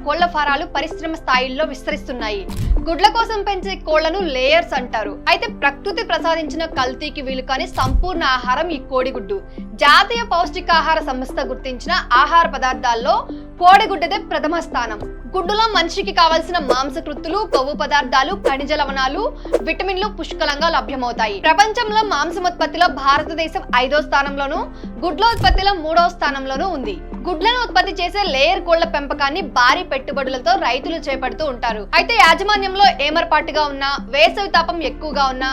కోళ్ల ఫారాలు పరిశ్రమ స్థాయిల్లో విస్తరిస్తున్నాయి. గుడ్ల కోసం పెంచే కోళ్లను లేయర్స్ అంటారు. అయితే ప్రకృతి ప్రసాదించిన కల్తీకి వీలు కాని సంపూర్ణ ఆహారం ఈ కోడిగుడ్డు. జాతీయ పౌష్టికాహార సంస్థ గుర్తించిన ఆహార పదార్థాల్లో కోడిగుడ్డదే ప్రథమ స్థానం. గుడ్డులో మనిషికి కావలసిన మాంసకృత్తులు, కొవ్వు పదార్థాలు, ఖనిజ లవణాలు, విటమిన్లు పుష్కలంగా లభ్యమవుతాయి. ప్రపంచంలో మాంసోత్పత్తిలో భారతదేశం 5వ స్థానంలోనూ, గుడ్ల ఉత్పత్తిలో 3వ స్థానంలోనూ ఉంది. గుడ్లను ఉత్పత్తి చేసే లేయర్ కోళ్ల పెంపకాన్ని భారీ పెట్టుబడులతో రైతులు చేపడుతూ ఉంటారు. అయితే యాజమాన్యంలో ఏమరపాటుగా ఉన్న, వేసవి తాపం ఎక్కువగా ఉన్న,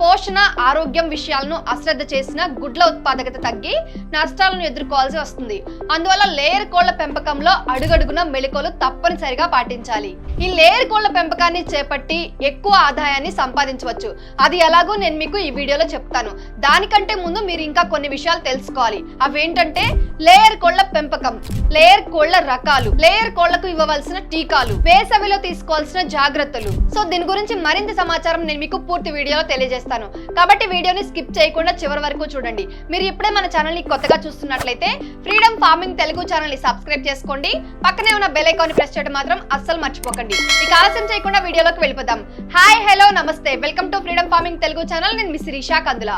పోషణ, ఆరోగ్యం విషయాలను అశ్రద్ధ చేసిన గుడ్ల ఉత్పాదకత తగ్గి నష్టాలను ఎదుర్కోవాల్సి వస్తుంది. అందువల్ల లేయర్ కోళ్ల పెంపకంలో అడుగడుగున మెళకువలు తప్పనిసరిగా పాటించాలి. ఈ లేయర్ కోళ్ల పెంపకాన్ని చేపట్టి ఎక్కువ ఆదాయాన్ని సంపాదించవచ్చు. అది ఎలాగో నేను మీకు ఈ వీడియోలో చెప్తాను. దానికంటే ముందు మీరు ఇంకా కొన్ని విషయాలు తెలుసుకోవాలి. అవేంటంటే లేయర్ కోళ్ల పెంపకం, లేయర్ కోళ్ల రకాలు, లేయర్ కోళ్లకు ఇవ్వవలసిన టీకాలు, వేసవిలో తీసుకోవాల్సిన జాగ్రత్తలు. సో దీని గురించి మరింత సమాచారం నేను మీకు పూర్తి వీడియోలో తెలియజేస్తాను. కాబట్టి వీడియోని స్కిప్ చేయకుండా చివరి వరకు చూడండి. మీరు ఇప్పుడే మన ఛానల్ ని కొత్తగా చూస్తున్నట్లయితే ఫ్రీడమ్ ఫార్మింగ్ తెలుగు ఛానల్ ని సబ్స్క్రైబ్ చేసుకోండి. పక్కనే ఉన్న బెల్ ఐకాన్ ని ప్రెస్ చేయడం మాత్రం అస్సలు మర్చిపోకండి. ఇక ఆలస్యం చేయకుండా వీడియోలోకి వెళ్ళిపోదాం. హాయ్, హలో, నమస్తే, welcome to freedom farming Telugu channel. నేను మీ శిరీష కందుల.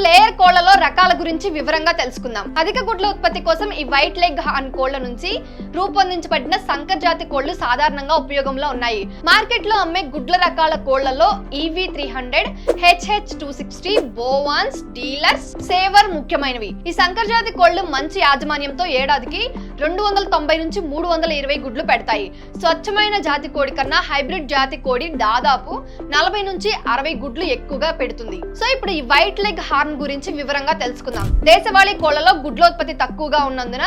లేయర్ కోళ్లలో రకాల గురించి వివరంగా తెలుసుకుందాం. అధిక గుడ్ల ఉత్పత్తి కోసం ఈ వైట్ లెగ్ హార్న్ కోళ్ల నుంచి రూపొందించబడిన సంకర్ జాతి కోళ్లు సాధారణంగా ఉపయోగంలో ఉన్నాయి. మార్కెట్ లో అమ్మే గుడ్ల రకాల కోళ్లలో EV300, HH260, బోవాన్స్, డీలర్స్, సేవర్ ముఖ్యమైనవి. ఈ సంకర్ జాతి కోళ్లు మంచి యాజమాన్యంతో ఏడాదికి 290 నుంచి 320 గుడ్లు పెడతాయి. స్వచ్ఛమైన జాతి కోడి కన్నా హైబ్రిడ్ జాతి కోడి దాదాపు 40 నుంచి 60 గుడ్లు ఎక్కువగా పెడుతుంది. సో ఇప్పుడు ఈ వైట్ లెగ్ హార్న్ గురించి వివరంగా తెలుసుకుందాం. దేశవాళీ కోళ్లలో గుడ్లోత్పత్తి తక్కువగా ఉన్నందున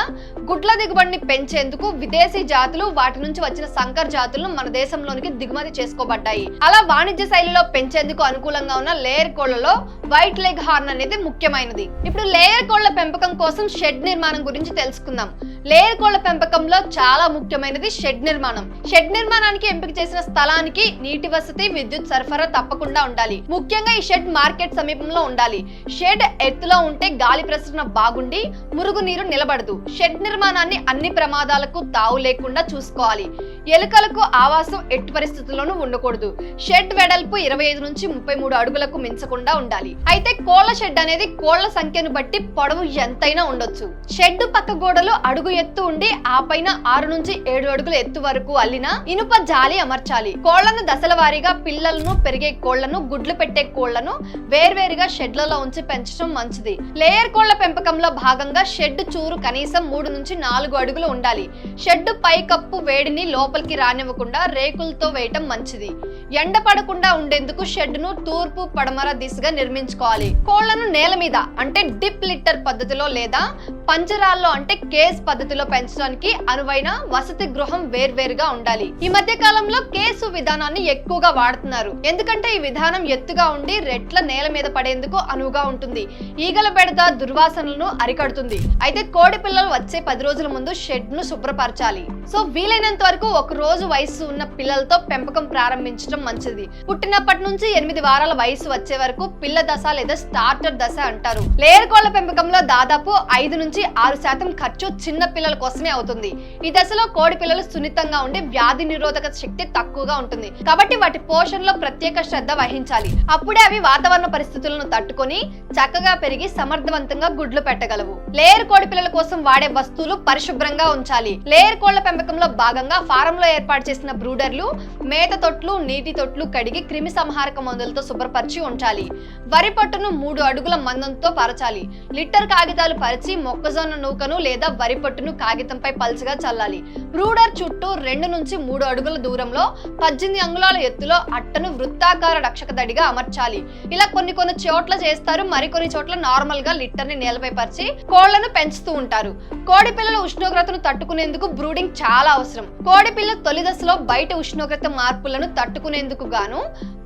గుడ్ల దిగుబడిని పెంచేందుకు విదేశీ జాతులు, వాటి నుంచి వచ్చిన సంకర్ జాతులను మన దేశంలోనికి దిగుమతి చేసుకోబడ్డాయి. అలా వాణిజ్య శైలిలో పెంచేందుకు అనుకూలంగా ఉన్న లేయర్ కోళ్లలో వైట్ లెగ్ హార్న్ అనేది ముఖ్యమైనది. ఇప్పుడు లేయర్ కోళ్ల పెంపకం కోసం షెడ్ నిర్మాణం గురించి తెలుసుకుందాం. లేయర్ కోళ్ల పెంపకంలో చాలా ముఖ్యమైనది షెడ్ నిర్మాణం. షెడ్ నిర్మాణానికి ఎంపిక చేసిన స్థలానికి నీటి వసతి, విద్యుత్ సరఫరా తప్పకుండా ఉండాలి. ముఖ్యంగా ఈ షెడ్ మార్కెట్ సమీపంలో ఉండాలి. షెడ్ ఎత్తులో ఉంటే గాలి ప్రసరణ బాగుండి మురుగునీరు నిలబడదు. షెడ్ నిర్మాణాన్ని అన్ని ప్రమాదాలకు తావు లేకుండా చూసుకోవాలి. ఎలుకలకు ఆవాసం ఎట్టి పరిస్థితుల్లోనూ ఉండకూడదు. షెడ్ వెడల్పు 25 నుంచి 33 అడుగులకు మించకుండా ఉండాలి. అయితే కోళ్ల షెడ్ అనేది కోళ్ల సంఖ్యను బట్టి పొడవు ఎంతైనా ఉండొచ్చు. షెడ్ పక్క గోడలు అడుగు ఎత్తు ఉండి ఆ పైన 6 నుంచి 7 అడుగుల ఎత్తు వరకు అల్లిన ఇనుప జాలి అమర్చాలి. కోళ్లను దశల వారీగా పిల్లలను, పెరిగే కోళ్లను, గుడ్లు పెట్టే కోళ్లను వేర్వేరుగా షెడ్లలో ఉంచి పెంచడం మంచిది. లేయర్ కోళ్ల పెంపకంలో భాగంగా షెడ్ చూరు కనీసం 3 నుంచి 4 అడుగులు ఉండాలి. షెడ్ పై కప్పు వేడిని లోపలికి రానివ్వకుండా రేకులతో వేయటం మంచిది. ఎండ పడకుండా ఉండేందుకు షెడ్ ను తూర్పు, పడమర దిశగా నిర్మించుకోవాలి. కోళ్లను నేల మీద అంటే డిప్ లిట్టర్ పద్ధతిలో లేదా పంజరాల్లో అంటే కేజ్ పద్ధతిలో పెంచడానికి అనువైన వసతి గృహం వేర్వేరుగా ఉండాలి. ఈ మధ్య కాలంలో కేసు విధానాన్ని ఎక్కువగా వాడుతున్నారు. ఎందుకంటే ఈ విధానం ఎత్తుగా ఉండి రెట్ల నేల మీద పడేందుకు అనువుగా ఉంటుంది. ఈగల బెడద, దుర్వాసనలను అరికడుతుంది. అయితే కోడి పిల్లలు వచ్చే 10 రోజుల ముందు షెడ్ ను శుభ్రపరచాలి. సో వీలైనంత వరకు 1 రోజు వయసు ఉన్న పిల్లలతో పెంపకం ప్రారంభించడం మంచిది. పుట్టినప్పటి నుంచి 8 వారాల వయసు వచ్చే వరకు పిల్ల దశ లేదా స్టార్టర్ దశ అంటారు. లేయర్ కోళ్ల పెంపకంలో దాదాపు 5 నుంచి 6% ఖర్చు చిన్న పిల్లల కోసమే అవుతుంది. ఈ దశలో కోడి పిల్లలు సున్నితంగా ఉండి వ్యాధి నిరోధక శక్తి తక్కువగా ఉంటుంది. కాబట్టి వాటి పోషణలో ప్రత్యేక శ్రద్ధ వహించాలి. అప్పుడే అవి వాతావరణ పరిస్థితులను తట్టుకొని చక్కగా పెరిగి సమర్థవంతంగా గుడ్లు పెట్టగలవు. లేయర్ కోడి పిల్లల కోసం వాడే వస్తువులు పరిశుభ్రంగా ఉంచాలి. లేయర్ కోళ్ల పెంపకంలో భాగంగా ఫారంలో ఏర్పాటు చేసిన బ్రూడర్లు, మేత తొట్లు, నీటి తొట్లు కడిగి క్రిమి సంహారక మందులతో శుభ్రపరిచి ఉంచాలి. వరి పొట్టును 3 అడుగుల మందంతో పరచాలి. లిట్టర్ కాగితాలు పరిచి మొక్కజొన్న నూకను లేదా వరి పొట్టును కాగితంపై పల్చగా చల్లాలి. బ్రూడర్ చుట్టూ 2 నుంచి 3 అడుగుల దూరంలో 18 అంగుళాల ఎత్తులో అట్టను వృత్తాకార రక్షక దడిగా అమర్చాలి. ఇలా కొన్ని చోట్ల చేస్తారు, మరికొన్ని చోట్ల నార్మల్ గా లిట్టర్ ని నేలపై పరిచి కోళ్లను పెంచుతూ ఉంటారు. కోడి పిల్లల ఉష్ణోగ్రతను తట్టుకునేందుకు బ్రూడింగ్ చాలా అవసరం. కోడి పిల్ల తొలి దశలో బయట ఉష్ణోగ్రత మార్పులను తట్టుకునేందుకు గాను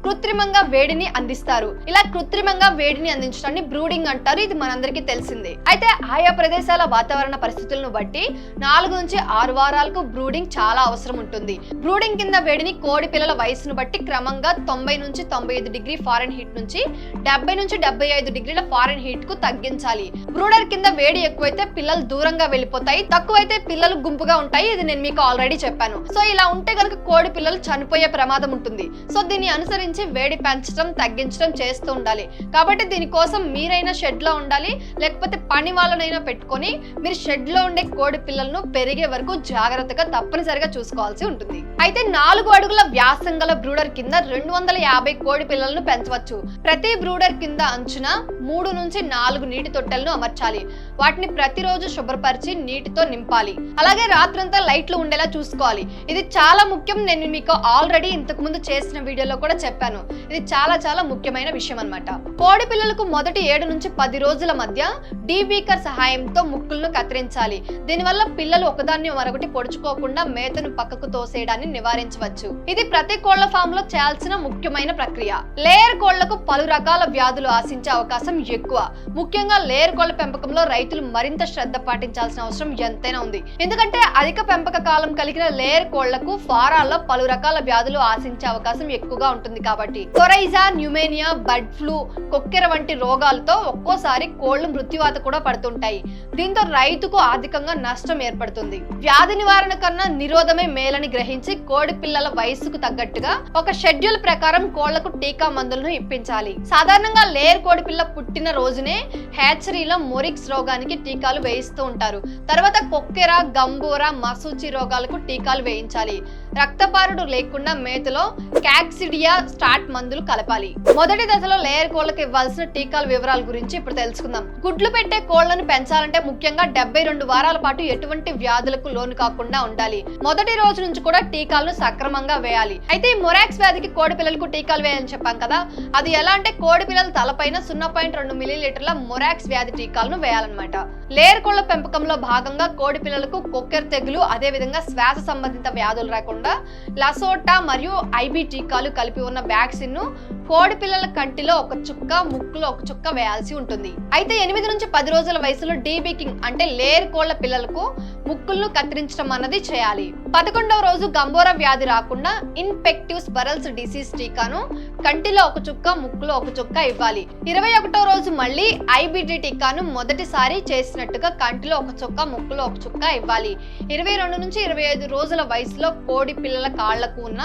కృత్రిమంగా వేడిని అందిస్తారు. ఇలా కృత్రిమంగా వేడిని అందించడాన్ని బ్రూడింగ్ అంటారు. ఇది మనందరికీ తెలిసిందే. అయితే ఆయా ప్రదేశాల వాతావరణ పరిస్థితులను బట్టి 4 నుంచి 6 వారాలకు బ్రూడింగ్ చాలా అవసరం ఉంటుంది. బ్రూడింగ్ కింద వేడిని కోడి పిల్లల వయసును బట్టి క్రమంగా 90 నుంచి 95 డిగ్రీ ఫారెన్హీట్ నుంచి 70 నుంచి 75 డిగ్రీల ఫారెన్హీట్ కు తగ్గించాలి. బ్రూడర్ కింద వేడి ఎక్కువైతే పిల్లలు దూరంగా వెళ్ళిపోతాయి, తక్కువైతే పిల్లలు గుంపుగా ఉంటాయి. ఇది నేను మీకు ఆల్రెడీ చెప్పాను. సో ఇలా ఉంటే కనుక కోడి పిల్లలు చనిపోయే ప్రమాదం ఉంటుంది. సో దీన్ని అనుసరించి వేడి పెంచడం తగ్గించడం చేస్తూ ఉండాలి. కాబట్టి దీనికోసం మీరైనా షెడ్ లో ఉండాలి, లేకపోతే పని వాళ్ళనైనా పెట్టుకొని మీరు షెడ్ లో ఉండే కోడి పిల్లలను పెరిగే వరకు జాగ్రత్తగా తప్పనిసరిగా చూసుకోవాల్సి ఉంటుంది. అయితే 4 అడుగుల వ్యాసం గల బ్రూడర్ కింద 250 కోడి పిల్లలను పెంచవచ్చు. ప్రతి బ్రూడర్ కింద అంచున 3 నుంచి 4 నీటి తొట్టెలను అమర్చాలి. వాటిని ప్రతిరోజు శుభ్రపరిచి నీటితో నింపాలి. అలాగే రాత్రంతా లైట్లు ఉండేలా చూసుకోవాలి. ఇది చాలా ముఖ్యం. నేను మీకు ఆల్రెడీ ఇంతకు ముందు చేసిన వీడియోలో కూడా చెప్పాను. ఇది చాలా ముఖ్యమైన విషయం అన్నమాట. కోడి పిల్లలకు మొదటి 7 నుంచి 10 రోజుల మధ్య డీబీకర్ సహాయంతో ముక్కులను కత్తిరించాలి. దీనివల్ల పిల్లలు ఒకదాన్ని మరొకటి పొడుచుకోకుండా మేతను పక్కకు తోసేయడాన్ని నివారించవచ్చు. ఇది ప్రతి కోళ్ల ఫామ్ లో చేయాల్సిన ముఖ్యమైన ప్రక్రియ. లేయర్ కోళ్లకు పలు రకాల వ్యాధులు ఆశించే అవకాశం ఎక్కువ. ముఖ్యంగా లేయర్ కోళ్ల పెంపకంలో రైతులు మరింత శ్రద్ధ పాటించాల్సిన అవసరం ఎంతైనా ఉంది. ఎందుకంటే అధిక పెంపక కాలం కలిగిన లేయర్ కోళ్లకు ఫారాల్లో పలు రకాల వ్యాధులు ఆశించే అవకాశం ఎక్కువగా ఉంటుంది. కాబట్టి కొరైజా, న్యూమేనియా, బర్డ్ ఫ్లూ, కొక్కెర వంటి రోగాలతో ఒక్కోసారి కోళ్లు మృత్యువాత కూడా పడుతుంటాయి. దీంతో రైతుకు ఆర్థికంగా నష్టం ఏర్పడుతుంది. వ్యాధి నివారణ కన్నా నిరోధమే మేలని గ్రహించి కోడి పిల్లల వయసుకు తగ్గట్టుగా ఒక షెడ్యూల్ ప్రకారం కోళ్లకు టీకా మందులను ఇప్పించాలి. సాధారణంగా లేయర్ కోడి పిల్ల పుట్టిన రోజునే హ్యాచరీలో మొరిక్స్ రోగానికి టీకాలు వేయిస్తూ ఉంటారు. తర్వాత కొక్కెర, గంబోరా, మసూచి రోగాలకు టీకాలు వేయించాలి. రక్తపారుడు లేకుండా మేతలో కాక్సిడియా స్టార్ట్ మందులు కలపాలి. మొదటి దశలో లేయర్ కోళ్లకు ఇవ్వాల్సిన టీకాల వివరాల గురించి ఇప్పుడు తెలుసుకుందాం. గుడ్లు పెట్టే కోళ్లను పెంచాలంటే ముఖ్యంగా 72 వారాల పాటు ఎటువంటి వ్యాధులకు లోను కాకుండా ఉండాలి. మొదటి రోజు నుంచి కూడా టీకాలను సక్రమంగా వేయాలి. అయితే ఈ మొరాక్స్ వ్యాధికి కోడి పిల్లలకు టీకాలు వేయాలని చెప్పాం కదా, అది ఎలా అంటే కోడి పిల్లల తలపైన 0.2 మిల్లీలీటర్ల మొరాక్స్ వ్యాధి టీకాలను వేయాలన్నమాట. లేయర్ కోళ్ల పెంపకంలో భాగంగా కోడి పిల్లలకు కొక్కెర తెగులు, అదే విధంగా శ్వాస సంబంధిత వ్యాధులు రాకుండా లసోటా మరియు ఐబీ టీకాలు కలిపి ఉన్న వ్యాక్సిన్ ను కోడి పిల్లల కంటిలో 1 చుక్క, ముక్కులో 1 చుక్క వేయాల్సి ఉంటుంది. అయితే 8 నుంచి 10 రోజుల వయసులో డీబీకింగ్ అంటే లేయర్ కోళ్ల పిల్లలకు ముక్కులను కత్తిరించడం అన్నది చేయాలి. 11వ రోజు గంబోరా వ్యాధి రాకుండా ఇన్ఫెక్టివ్ స్పరల్స్ డిసీజ్ టీకాను కంటిలో 1 చుక్క, ముక్కులో 1 చుక్క ఇవ్వాలి. 21వ రోజు మళ్ళీ ఐబిడి టీకాను మొదటిసారి చేసినట్టుగా కంటిలో 1 చుక్క, ముక్కులో 1 చుక్క ఇవ్వాలి. 22 నుంచి 25 రోజుల వయసులో కోడి పిల్లల కాళ్లకు ఉన్న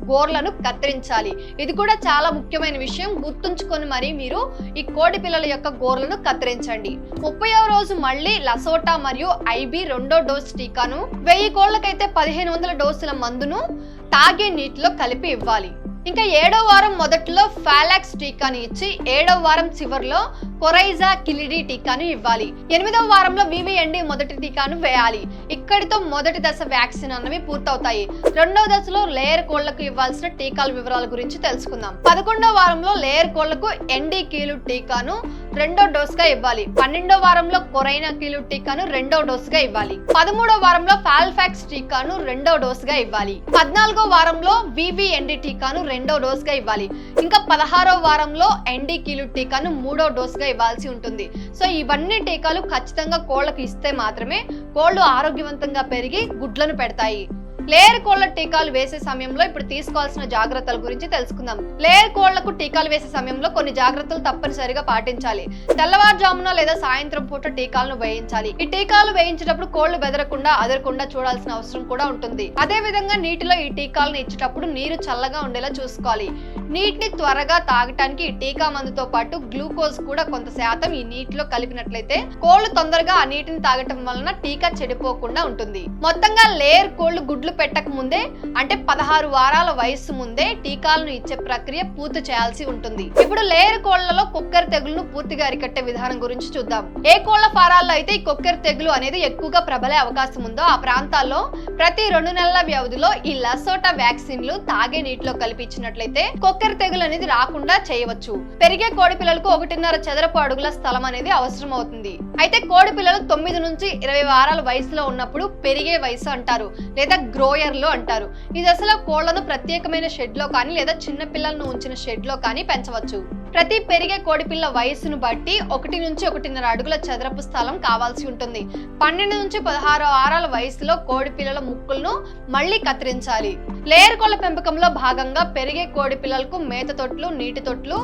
గోర్లను కత్తిరించాలి. ఇది కూడా చాలా ముఖ్యమైన విషయం, గుర్తుంచుకొని మరి మీరు ఈ కోడి పిల్లల యొక్క గోర్లను కత్తిరించండి. 30వ రోజు మళ్ళీ లసోటా మరియు ఐబీ 2వ డోస్ టీకాను 1000 కోళ్లకైతే 1500 డోసుల మందును తాగే నీటిలో కలిపి ఇవ్వాలి. ఇంకా 7వ వారం మొదట్లో ఫాలాక్స్ టీకాని ఇచ్చి 7వ వారం చివరిలో కొరైజా కిలిడి టీకాను ఇవ్వాలి. 8వ వారంలో వివిఎన్డి మొదటి టీకాను వేయాలి. ఇక్కడితో మొదటి దశ వ్యాక్సిన్ అన్నవి పూర్తవుతాయి. 2వ దశలో లేయర్ కోళ్లకు ఇవ్వాల్సిన టీకాల వివరాల గురించి తెలుసుకుందాం. 11వ వారంలో లేయర్ కోళ్లకు ఎన్డి కీలు టీకాను 2వ డోస్ గా ఇవ్వాలి. 12వ వారంలో కొరైనా కీలు టీకాను 2వ డోస్ గా ఇవ్వాలి. 13వ వారంలో ఫాల్ఫాక్స్ టీకాను 2వ డోస్ గా ఇవ్వాలి. 14వ వారంలో వివిఎన్డి టీకాను 2వ డోస్ గా ఇవ్వాలి. ఇంకా 16వ వారంలో ఎన్డి కీలు టీకాను 3వ డోస్ గా ఇవ్వాల్సి ఉంటుంది. సో ఇవన్నీ టీకాలు ఖచ్చితంగా కోళ్లకు ఇస్తే మాత్రమే కోళ్లు ఆరోగ్యవంతంగా పెరిగి గుడ్లను పెడతాయి. లేయర్ కోళ్ల టీకాలు వేసే సమయంలో ఇప్పుడు తీసుకోవాల్సిన జాగ్రత్తల గురించి తెలుసుకుందాం. లేయర్ కోళ్లకు టీకాలు వేసే సమయంలో కొన్ని జాగ్రత్తలు తప్పనిసరిగా పాటించాలి. తెల్లవారుజామున లేదా సాయంత్రం పూట టీకాలను వేయించాలి. ఈ టీకాలు వేయించేటప్పుడు కోళ్లు బెదరకుండా అదరకుండా చూడాల్సిన అవసరం కూడా ఉంటుంది. అదే విధంగా నీటిలో ఈ టీకాలను ఇచ్చేటప్పుడు నీరు చల్లగా ఉండేలా చూసుకోవాలి. నీటిని త్వరగా తాగటానికి ఈ టీకా మందుతో పాటు గ్లూకోజ్ కూడా కొంత శాతం ఈ నీటిలో కలిపినట్లయితే కోళ్లు తొందరగా ఆ నీటిని తాగటం వలన టీకా చెడిపోకుండా ఉంటుంది. మొత్తంగా లేయర్ కోళ్లు గుడ్లు పెట్టక ముందే అంటే 16 వారాల వయసు ముందే టీకాలను ఇచ్చే ప్రక్రియ పూర్తి చేయాల్సి ఉంటుంది. ఇప్పుడు లేయర్ కోళ్లలో కొక్కెర తెగులును పూర్తిగా అరికట్టే విధానం గురించి చూద్దాం. ఏ కోళ్ల ఫారాల్లో అయితే ఈ కొక్కెర తెగులు అనేది ఎక్కువగా ప్రబలే అవకాశం ఉందో ఆ ప్రాంతాల్లో ప్రతి 2 నెలల వ్యవధిలో ఈ లసోటా వ్యాక్సిన్లు తాగే నీటిలో కలిపి ఇచ్చినట్లయితే కొక్కెర తెగులు అనేది రాకుండా చేయవచ్చు. పెరిగే కోడి పిల్లలకు 1.5 చదరపు అడుగుల స్థలం అనేది అవసరం అవుతుంది. అయితే కోడి పిల్లలు 9 నుంచి 20 వారాల వయసులో ఉన్నప్పుడు పెరిగే వయసు అంటారు, లేదా గ్రోయర్లు అంటారు. ఈ దశలో కోళ్లను ప్రత్యేకమైన షెడ్ లో కానీ లేదా చిన్న పిల్లలను ఉంచిన షెడ్ లో కానీ పెంచవచ్చు. ప్రతి పెరిగే కోడిపిల్ల వయసును బట్టి 1 నుంచి 1.5 అడుగుల చదరపు స్థలం కావాల్సి ఉంటుంది. 12 నుంచి 16 వారాల వయసులో కోడి పిల్లల ముక్కులను మళ్ళీ కత్తిరించాలి. లేయర్ కోళ్ల పెంపకంలో భాగంగా పెరిగే కోడి పిల్లలకు మేత తొట్లు, నీటి తొట్లు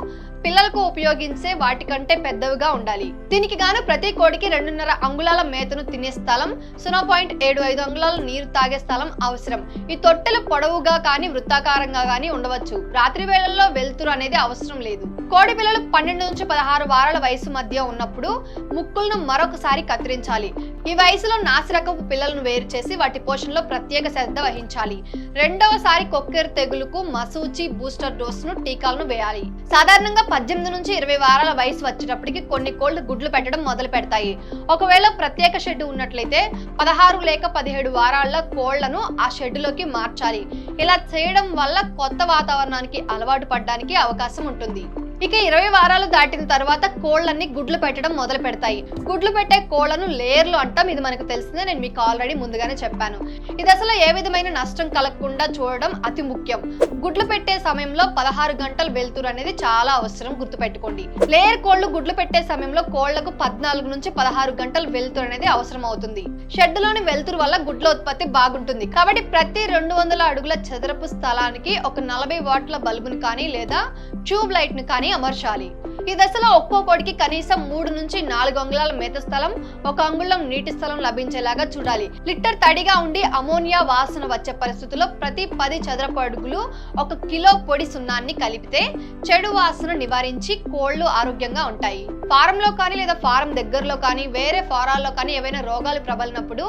పిల్లలకు ఉపయోగించే వాటికంటే పెద్దవిగా ఉండాలి. దీనికి గాను ప్రతి కోడికి 2.5 అంగుళాల మేతను తినే స్థలం, 0.75 అంగుళాల నీరు తాగే స్థలం అవసరం. ఈ తొట్టెలు పొడవుగా కానీ వృత్తాకారంగా కానీ ఉండవచ్చు. రాత్రి వేళల్లో వెలుతురు అనేది అవసరం లేదు. కోడి పిల్లలు 12 నుంచి 16 వారాల వయసు మధ్య ఉన్నప్పుడు ముక్కులను మరొకసారి కత్తిరించాలి. ఈ వయసులో నాసిరకపు పిల్లలను వేరు చేసి వాటి పోషణలో ప్రత్యేక శ్రద్ధ వహించాలి. రెండవసారి కొక్కెర తెగులుకు మసూచి బూస్టర్ డోసును టీకాలను వేయాలి. సాధారణంగా 18 నుంచి 20 వారాల వయసు వచ్చేటప్పటికి కొన్ని కోళ్లు గుడ్లు పెట్టడం మొదలు పెడతాయి. ఒకవేళ ప్రత్యేక షెడ్ ఉన్నట్లయితే 16 లేక 17 వారాల కోళ్లను ఆ షెడ్లోకి మార్చాలి. ఇలా చేయడం వల్ల కొత్త వాతావరణానికి అలవాటు పడడానికి అవకాశం ఉంటుంది. ఇక 20 వారాలు దాటిన తర్వాత కోళ్లన్నీ గుడ్లు పెట్టడం మొదలు పెడతాయి. గుడ్లు పెట్టే కోళ్లను లేయర్లు అంటాం. ఇది మనకు తెలిసిందే, నేను మీకు ఆల్రెడీ ముందుగానే చెప్పాను. ఈ దశలో ఏ విధమైన నష్టం కలగకుండా చూడడం అతి ముఖ్యం. గుడ్లు పెట్టే సమయంలో 16 గంటల వెలుతురు అనేది చాలా అవసరం, గుర్తుపెట్టుకోండి. లేయర్ కోళ్లు గుడ్లు పెట్టే సమయంలో కోళ్లకు 14 నుంచి 16 గంటల వెలుతురు అనేది అవసరం అవుతుంది. షెడ్ లోని వెలుతురు వల్ల గుడ్ల ఉత్పత్తి బాగుంటుంది. కాబట్టి ప్రతి 200 అడుగుల చదరపు స్థలానికి ఒక 40 వాట్ల బల్బును కానీ లేదా ట్యూబ్ లైట్ ను కానీ అమర్చాలి. ఈ దశలో ఒక్కో కోడికి కనీసం 3 నుంచి 4 అంగుళాల మేత స్థలం, 1 అంగుళం నీటి స్థలం లభించేలాగా చూడాలి. లిటర్ తడిగా ఉండి అమోనియా వాసన వచ్చే పరిస్థితుల్లో ప్రతి 10 చదరపు అడుగులు 1 కిలో పొడి సున్నాన్ని కలిపితే చెడు వాసన నివారించి కోళ్లు ఆరోగ్యంగా ఉంటాయి. ఫారంలో కానీ లేదా ఫారం దగ్గరలో కానీ వేరే ఫారాల్లో కానీ ఏవైనా రోగాలు ప్రబలినప్పుడు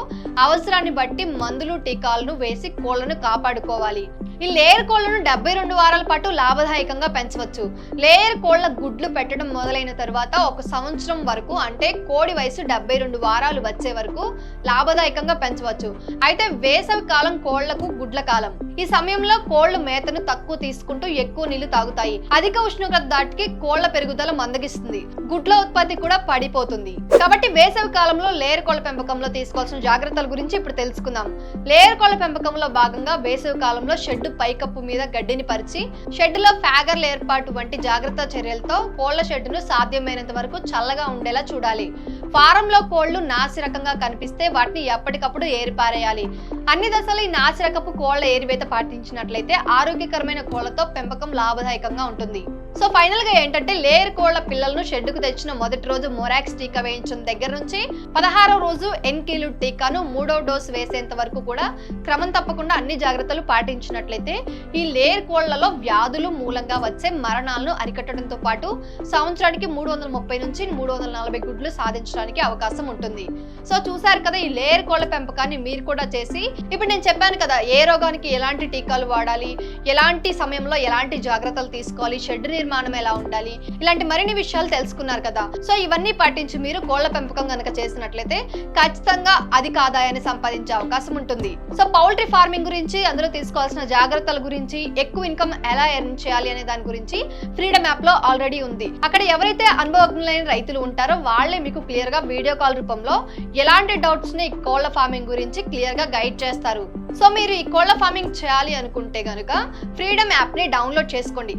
అవసరాన్ని బట్టి మందులు, టీకాలను వేసి కోళ్లను కాపాడుకోవాలి. ఈ లేయర్ కోళ్లను 72 వారాల పాటు లాభదాయకంగా పెంచవచ్చు. లేయర్ కోళ్ల గుడ్లు పెట్టడం మొదలైన తర్వాత 1 సంవత్సరం వరకు, అంటే కోడి వయసు 72 వారాలు వచ్చే వరకు లాభదాయకంగా పెంచవచ్చు. అయితే వేసవి కాలం కోళ్లకు గుడ్ల కాలం. ఈ సమయంలో కోళ్లు మేతను తక్కువ తీసుకుంటూ ఎక్కువ నీళ్లు తాగుతాయి. అధిక ఉష్ణోగ్రత దాటికి కోళ్ల పెరుగుదల మందగిస్తుంది, గుడ్ల ఉత్పత్తి కూడా పడిపోతుంది. కాబట్టి వేసవి కాలంలో లేయర్ కోళ్ల పెంపకంలో తీసుకోవాల్సిన జాగ్రత్తల గురించి ఇప్పుడు తెలుసుకుందాం. లేయర్ కోళ్ల పెంపకంలో భాగంగా వేసవి కాలంలో షెడ్ పైకప్పు మీద గడ్డిని పరిచి షెడ్ లో ఫ్యాగర్ల ఏర్పాటు వంటి జాగ్రత్త చర్యలతో కోళ్ల షెడ్డును సాధ్యమైనంత వరకు చల్లగా ఉండేలా చూడాలి. ఫారంలో కోళ్లు నాసిరకంగా కనిపిస్తే వాటిని ఎప్పటికప్పుడు ఏరిపారేయాలి. అన్ని దశలు ఈ నాసిరకపు కోళ్ల ఏరివేత పాటించినట్లయితే ఆరోగ్యకరమైన కోళ్లతో పెంపకం లాభదాయకంగా ఉంటుంది. సో ఫైనల్ గా ఏంటంటే, లేయర్ కోళ్ల పిల్లలను షెడ్డుకు తెచ్చిన మొదటి రోజు మొరాక్స్ టీకా వేయించిన దగ్గర నుంచి 16వ రోజు ఎన్కీలు టీకాను 3వ డోసు వేసేంత వరకు కూడా క్రమం తప్పకుండా అన్ని జాగ్రత్తలు పాటించినట్లయితే ఈ లేయర్ కోళ్లలో వ్యాధులు మూలంగా వచ్చే మరణాలను అరికట్టడంతో పాటు సంవత్సరానికి 330 నుంచి 340 గుడ్లు సాధించడానికి అవకాశం ఉంటుంది. సో చూసారు కదా, ఈ లేయర్ కోళ్ల పెంపకాన్ని మీరు కూడా చేసి, ఇప్పుడు నేను చెప్పాను కదా ఏ రోగానికి ఎలాంటి టీకాలు వాడాలి, ఎలాంటి సమయంలో ఎలాంటి జాగ్రత్తలు తీసుకోవాలి, షెడ్ నిర్మాణం ఎలా ఉండాలి, ఇలాంటి మరిన్ని విషయాలు తెలుసుకున్నారు కదా. సో ఇవన్నీ పాటించి మీరు కోళ్ల పెంపకం కనుక చేసినట్లయితే ఖచ్చితంగా అధిక ఆదాయాన్ని సంపాదించే అవకాశం ఉంటుంది. సో పౌల్ట్రీ ఫార్మింగ్ గురించి, అందులో తీసుకోవాల్సిన జాగ్రత్తల గురించి, ఎక్కువ ఇన్కమ్ ఎలా ఎర్న్ చేయాలి అనే దాని గురించి ఫ్రీడమ్ యాప్ లో ఆల్రెడీ ఉంది. అక్కడ ఎవరైతే అనుభవజ్ఞులైన రైతులు ఉంటారో వాళ్ళే మీకు క్లియర్ గా వీడియో కాల్ రూపంలో ఎలాంటి డౌట్స్ ని కోళ్ల ఫార్మింగ్ గురించి క్లియర్ గా గైడ్ చేస్తారు. సో మీరు ఈ కోళ్ల ఫార్మింగ్ చేయాలి అనుకుంటే గనుక ఫ్రీడమ్ యాప్ ని డౌన్లోడ్ చేసుకోండి.